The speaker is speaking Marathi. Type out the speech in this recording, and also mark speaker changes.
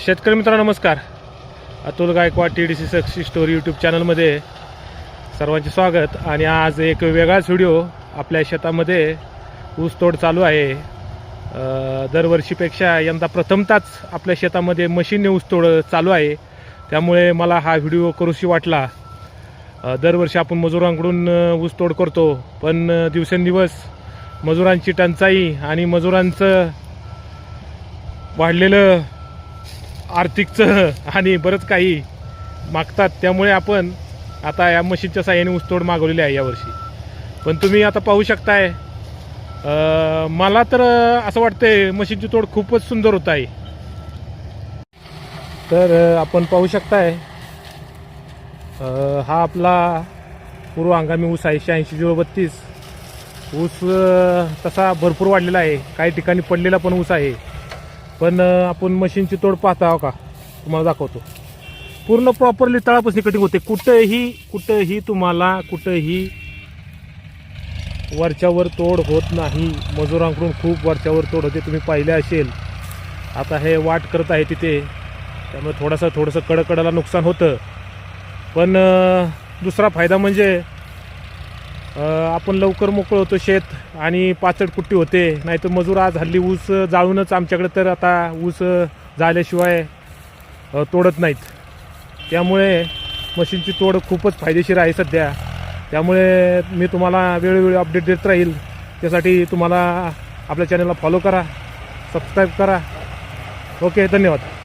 Speaker 1: शेतकरी मित्रांनो नमस्कार. Atul Gaikwad TDC success story YouTube चॅनलमध्ये सर्वांचे स्वागत. आणि आज एक वेगळाच व्हिडिओ. आपल्या शेतामध्ये ऊसतोड चालू आहे. दरवर्षीपेक्षा यंदा प्रथमताच आपल्या शेतामध्ये मशीनने ऊसतोड चालू आहे. त्यामुळे मला हा व्हिडिओ करूशी वाटला. दरवर्षी आपण मजुरांकडून ऊसतोड करतो, पण दिवसेंदिवस मजुरांची टंचाई आणि मजुरांचं वाढलेलं आर्थिकचं आणि बरंच काही मागतात. त्यामुळे आपण आता या मशीनच्या साहाय्याने ऊसतोड मागवलेली आहे यावर्षी. पण तुम्ही आता पाहू शकताय, मला तर असं वाटतंय मशीनची तोड खूपच सुंदर होत आहे. तर आपण पाहू शकताय, हा आपला पूर्व हंगामी ऊस आहे 8632. ऊस तसा भरपूर वाढलेला आहे, काही ठिकाणी पडलेला पण ऊस आहे. पण आपण मशीनची तोड पाहता हो का, तुम्हाला दाखवतो. पूर्ण प्रॉपरली तळापासून कटिंग होते. कुठंही तुम्हाला कुठंही वरच्यावर तोड होत नाही. मजुरांकडून खूप वरच्यावर तोड होते, तुम्ही पाहिले असेल. आता हे वाट करत आहे तिथे, त्यामुळे थोडंसं कडकडाला नुकसान होतं. पण दुसरा फायदा म्हणजे आपण लवकर मोकळं होतो शेत आणि पाचट कुट्टी होते. नाहीतर मजूर आज हल्ली ऊस जाळूनच, आमच्याकडे तर आता ऊस जाळल्याशिवाय तोडत नाहीत. त्यामुळे मशीनची तोड खूपच फायदेशीर आहे सध्या. त्यामुळे मी तुम्हाला वेळोवेळी अपडेट देत राहील. त्यासाठी तुम्हाला आपल्या चॅनलला फॉलो करा, सबस्क्राईब करा. ओके, धन्यवाद.